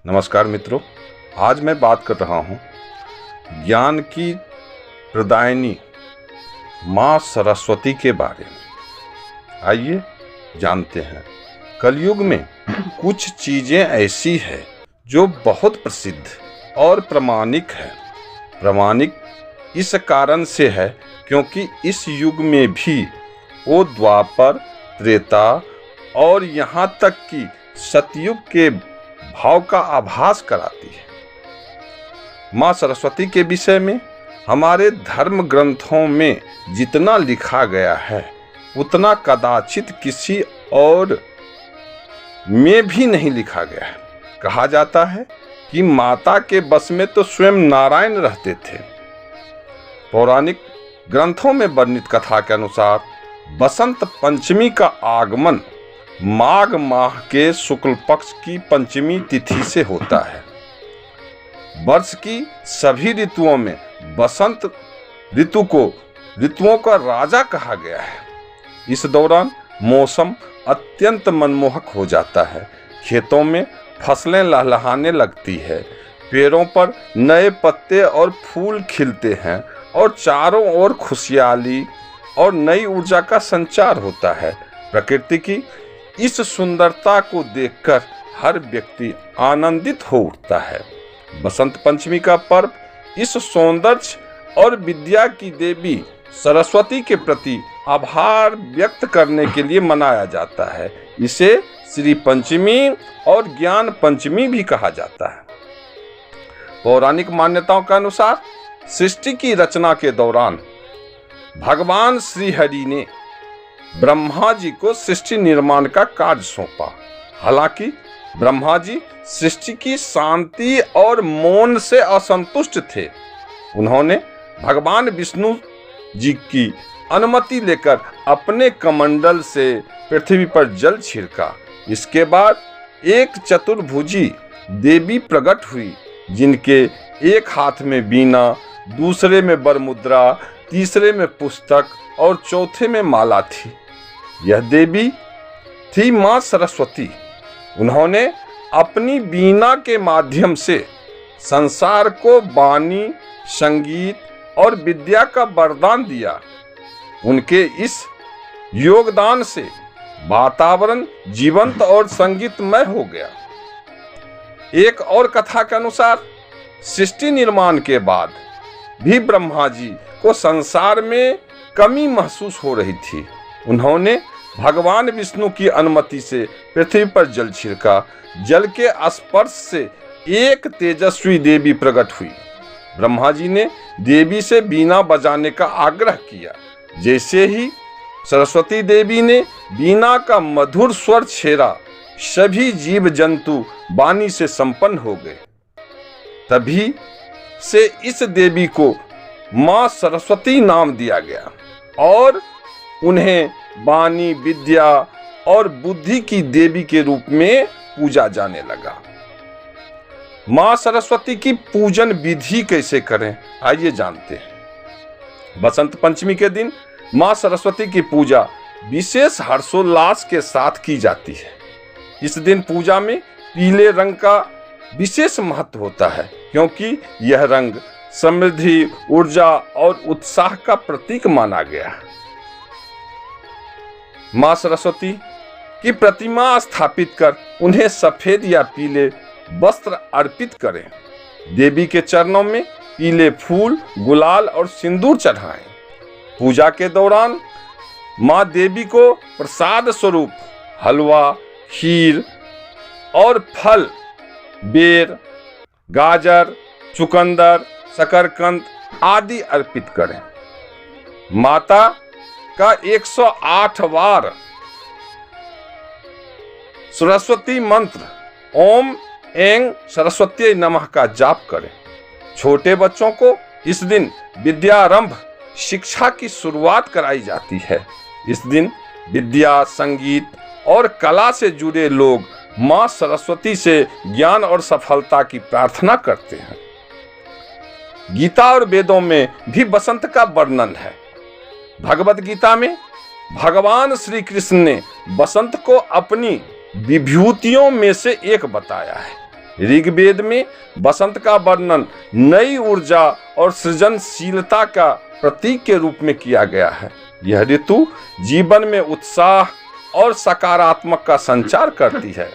नमस्कार मित्रों, आज मैं बात कर रहा हूँ ज्ञान की प्रदायिनी माँ सरस्वती के बारे में। आइए जानते हैं। कलयुग में कुछ चीज़ें ऐसी है जो बहुत प्रसिद्ध और प्रामाणिक है। प्रामाणिक इस कारण से है क्योंकि इस युग में भी वो द्वापर, त्रेता और यहाँ तक कि सतयुग के भाव का आभास कराती है। माँ सरस्वती के विषय में हमारे धर्म ग्रंथों में जितना लिखा गया है उतना कदाचित किसी और में भी नहीं लिखा गया है। कहा जाता है कि माता के बस में तो स्वयं नारायण रहते थे। पौराणिक ग्रंथों में वर्णित कथा के अनुसार बसंत पंचमी का आगमन माघ माह के शुक्ल पक्ष की पंचमी तिथि से होता है। वर्ष की सभी ऋतुओं में बसंत ऋतु को ऋतुओं का राजा कहा गया है। इस दौरान मौसम अत्यंत मनमोहक हो जाता है। खेतों में फसलें लहलहाने लगती है, पेड़ों पर नए पत्ते और फूल खिलते हैं और चारों ओर खुशहाली और नई ऊर्जा का संचार होता है। प्रकृति की इस सुंदरता को देखकर हर व्यक्ति आनंदित हो उठता है। बसंत पंचमी का पर्व इस सौंदर्य और विद्या की देवी सरस्वती के प्रति आभार व्यक्त करने के लिए मनाया जाता है। इसे श्री पंचमी और ज्ञान पंचमी भी कहा जाता है। पौराणिक मान्यताओं के अनुसार सृष्टि की रचना के दौरान भगवान श्री हरि ने ब्रह्मा जी को सृष्टि निर्माण का कार्य सौंपा। हालांकि ब्रह्मा जी सृष्टि की शांति और मौन से असंतुष्ट थे। उन्होंने भगवान विष्णु जी की अनुमति लेकर अपने कमंडल से पृथ्वी पर जल छिड़का। इसके बाद एक चतुर्भुजी देवी प्रकट हुई, जिनके एक हाथ में वीणा, दूसरे में वरमुद्रा, तीसरे में पुस्तक और चौथे में माला थी। यह देवी थी माँ सरस्वती। उन्होंने अपनी वीणा के माध्यम से संसार को वाणी, संगीत और विद्या का वरदान दिया। उनके इस योगदान से वातावरण जीवंत और संगीतमय हो गया। एक और कथा के अनुसार सृष्टि निर्माण के बाद भी ब्रह्मा जी को संसार में कमी महसूस हो रही थी। उन्होंने भगवान विष्णु की अनुमति से पृथ्वी पर जल छिड़का। जल के स्पर्श से एक तेजस्वी देवी प्रकट हुई। ब्रह्मा जी ने देवी से वीणा बजाने का आग्रह किया। जैसे ही सरस्वती देवी ने वीणा का मधुर स्वर छेड़ा, सभी जीव जंतु वाणी से संपन्न हो गए। तभी से इस देवी को माँ सरस्वती नाम दिया गया और उन्हें वाणी, विद्या और बुद्धि की देवी के रूप में पूजा जाने लगा। माँ सरस्वती की पूजन विधि कैसे करें, आइए जानते हैं। बसंत पंचमी के दिन माँ सरस्वती की पूजा विशेष हर्षोल्लास के साथ की जाती है। इस दिन पूजा में पीले रंग का विशेष महत्व होता है, क्योंकि यह रंग समृद्धि, ऊर्जा और उत्साह का प्रतीक माना गया। माँ सरस्वती की प्रतिमा स्थापित कर उन्हें सफेद या पीले वस्त्र अर्पित करें। देवी के चरणों में पीले फूल, गुलाल और सिंदूर चढ़ाएं। पूजा के दौरान माँ देवी को प्रसाद स्वरूप हलवा, खीर और फल, बेर, गाजर, चुकंदर, शकरकंद आदि अर्पित करें। माता का 108 बार सरस्वती मंत्र ओम ऐं सरस्वती नमः का जाप करें। छोटे बच्चों को इस दिन विद्यारंभ शिक्षा की शुरुआत कराई जाती है। इस दिन विद्या, संगीत और कला से जुड़े लोग माँ सरस्वती से ज्ञान और सफलता की प्रार्थना करते हैं। गीता और वेदों में भी बसंत का वर्णन है। भगवत गीता में भगवान श्री कृष्ण ने बसंत को अपनी विभूतियों में से एक बताया है। ऋग्वेद में बसंत का वर्णन नई ऊर्जा और सृजनशीलता का प्रतीक के रूप में किया गया है। यह ऋतु जीवन में उत्साह और सकारात्मक का संचार करती है।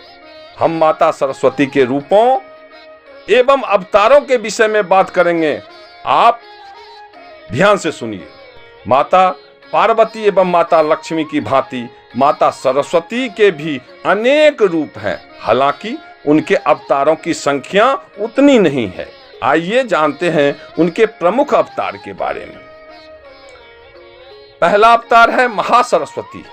हम माता सरस्वती के रूपों एवं अवतारों के विषय में बात करेंगे। आप ध्यान से सुनिए। माता पार्वती एवं माता लक्ष्मी की भांति माता सरस्वती के भी अनेक रूप हैं, हालांकि उनके अवतारों की संख्या उतनी नहीं है। आइए जानते हैं उनके प्रमुख अवतार के बारे में। पहला अवतार है महासरस्वती।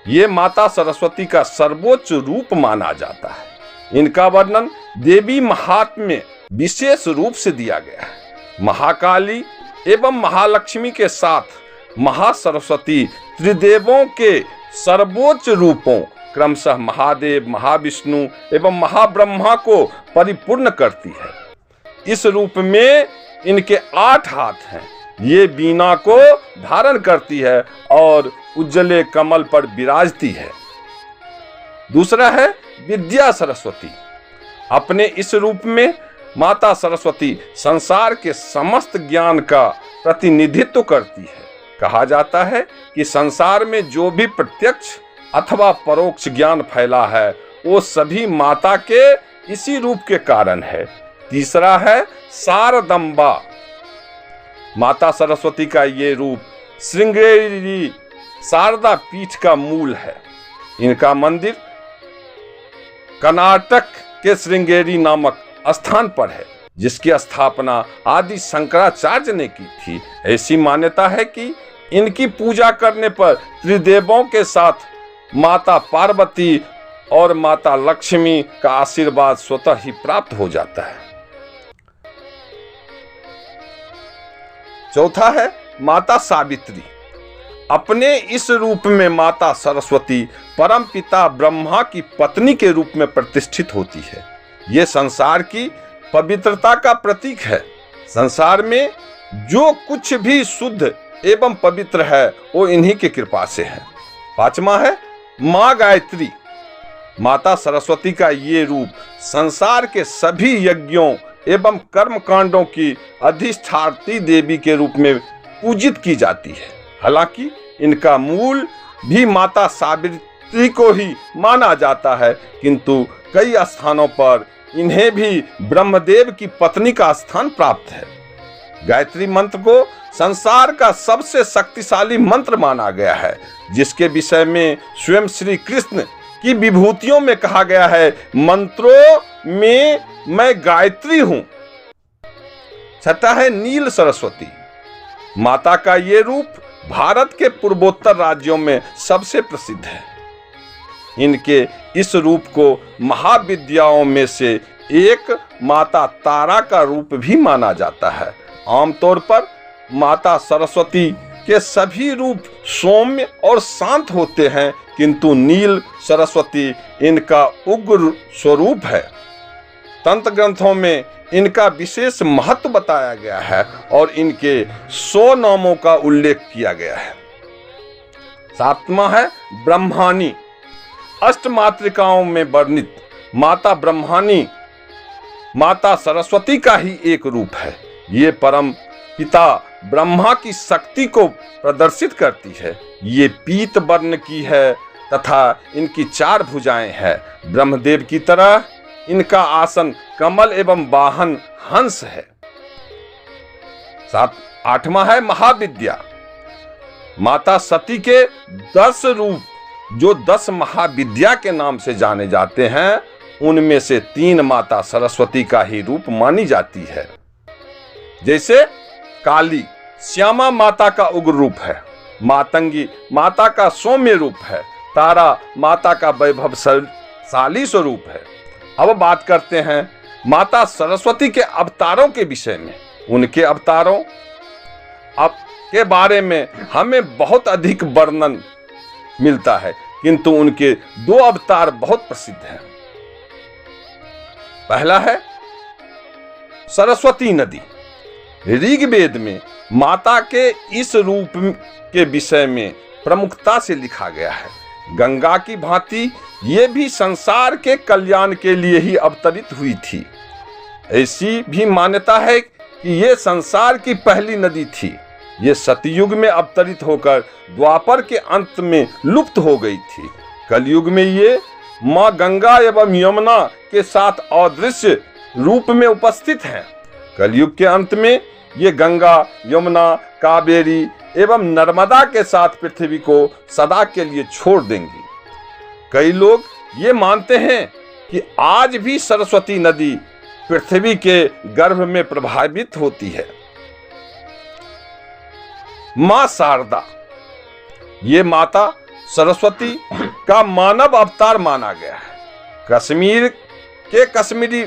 ये माता सरस्वती का सर्वोच्च रूप माना जाता है। इनका वर्णन देवी महात्म्य में विशेष रूप से दिया गया है। महाकाली एवं महालक्ष्मी के साथ महासरस्वती त्रिदेवों के सर्वोच्च रूपों क्रमशः महादेव, महाविष्णु एवं महाब्रह्मा को परिपूर्ण करती है। इस रूप में इनके 8 हाथ हैं। ये वीणा को धारण करती है और उज्ज्वले कमल पर विराजती है। दूसरा है विद्या सरस्वती। अपने इस रूप में माता सरस्वती संसार के समस्त ज्ञान का प्रतिनिधित्व करती है। कहा जाता है कि संसार में जो भी प्रत्यक्ष अथवा परोक्ष ज्ञान फैला है वो सभी माता के इसी रूप के कारण है। तीसरा है शारदंबा। माता सरस्वती का ये रूप श्रृंगेरी शारदा पीठ का मूल है। इनका मंदिर कर्नाटक के श्रृंगेरी नामक स्थान पर है, जिसकी स्थापना आदि शंकराचार्य ने की थी। ऐसी मान्यता है कि इनकी पूजा करने पर त्रिदेवों के साथ माता पार्वती और माता लक्ष्मी का आशीर्वाद स्वतः ही प्राप्त हो जाता है। चौथा है माता सावित्री। अपने इस रूप में माता सरस्वती परमपिता ब्रह्मा की पत्नी के रूप में प्रतिष्ठित होती है। ये संसार की पवित्रता का प्रतीक है। संसार में जो कुछ भी शुद्ध एवं पवित्र है वो इन्हीं की कृपा से है। पांचवा है माँ गायत्री। माता सरस्वती का ये रूप संसार के सभी यज्ञों एवं कर्म कांडों की अधिष्ठात्री देवी के रूप में पूजित की जाती है। हालांकि इनका मूल भी माता सावित्री को ही माना जाता है, किंतु कई स्थानों पर इन्हें भी ब्रह्मदेव की पत्नी का स्थान प्राप्त है। गायत्री मंत्र को संसार का सबसे शक्तिशाली मंत्र माना गया है, जिसके विषय में स्वयं श्री कृष्ण की विभूतियों में कहा गया है, मंत्रों में मैं गायत्री हूं। छठा है नील सरस्वती। माता का ये रूप भारत के पूर्वोत्तर राज्यों में सबसे प्रसिद्ध है। इनके इस रूप को महाविद्याओं में से एक माता तारा का रूप भी माना जाता है। आमतौर पर माता सरस्वती के सभी रूप सौम्य और शांत होते हैं, किंतु नील सरस्वती इनका उग्र स्वरूप है। तंत्र ग्रंथों में इनका विशेष महत्व बताया गया है और इनके 100 नामों का उल्लेख किया गया है। सातवां है ब्रह्मानी। अष्टमातृकाओं में वर्णित माता ब्रह्मानी माता सरस्वती का ही एक रूप है। ये परम पिता ब्रह्मा की शक्ति को प्रदर्शित करती है। ये पीत वर्ण की है तथा इनकी 4 भुजाएं हैं। ब्रह्मदेव की तरह इनका आसन कमल एवं वाहन हंस है। 8वां है महाविद्या। माता सती के 10 रूप जो 10 महाविद्या के नाम से जाने जाते हैं, उनमें से 3 माता सरस्वती का ही रूप मानी जाती है। जैसे काली श्यामा माता का उग्र रूप है, मातंगी माता का सौम्य रूप है, तारा माता का वैभवशाली स्वरूप है। अब बात करते हैं माता सरस्वती के अवतारों के विषय में। उनके अवतारों के बारे में हमें बहुत अधिक वर्णन मिलता है, किंतु उनके 2 अवतार बहुत प्रसिद्ध हैं। पहला है सरस्वती नदी। ऋग्वेद में माता के इस रूप के विषय में प्रमुखता से लिखा गया है। गंगा की भांति ये भी संसार के कल्याण के लिए ही अवतरित हुई थी। ऐसी भी मान्यता है कि ये संसार की पहली नदी थी। ये सतयुग में अवतरित होकर द्वापर के अंत में लुप्त हो गई थी। कलयुग में ये माँ गंगा एवं यमुना के साथ अदृश्य रूप में उपस्थित हैं। कलयुग के अंत में ये गंगा, यमुना, कावेरी एवं नर्मदा के साथ पृथ्वी को सदा के लिए छोड़ देंगी। कई लोग ये मानते हैं कि आज भी सरस्वती नदी पृथ्वी के गर्भ में प्रभावित होती है। मां शारदा, ये माता सरस्वती का मानव अवतार माना गया है। कश्मीर के कश्मीरी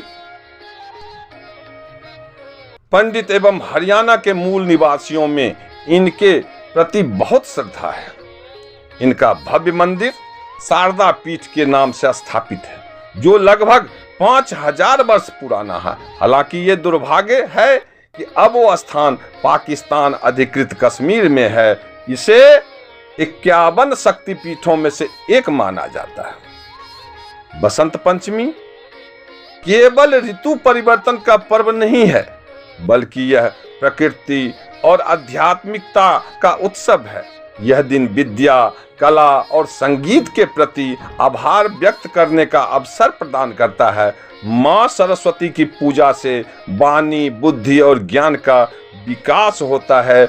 पंडित एवं हरियाणा के मूल निवासियों में इनके प्रति बहुत श्रद्धा है। इनका भव्य मंदिर शारदा पीठ के नाम से स्थापित है, जो लगभग 5000 वर्ष पुराना है। हालांकि ये दुर्भाग्य है कि अब वो स्थान पाकिस्तान अधिकृत कश्मीर में है। इसे 51 शक्तिपीठों में से एक माना जाता है। बसंत पंचमी केवल ऋतु परिवर्तन का पर्व नहीं है, बल्कि यह प्रकृति और आध्यात्मिकता का उत्सव है। यह दिन विद्या, कला और संगीत के प्रति आभार व्यक्त करने का अवसर प्रदान करता है। मां सरस्वती की पूजा से वाणी, बुद्धि और ज्ञान का विकास होता है।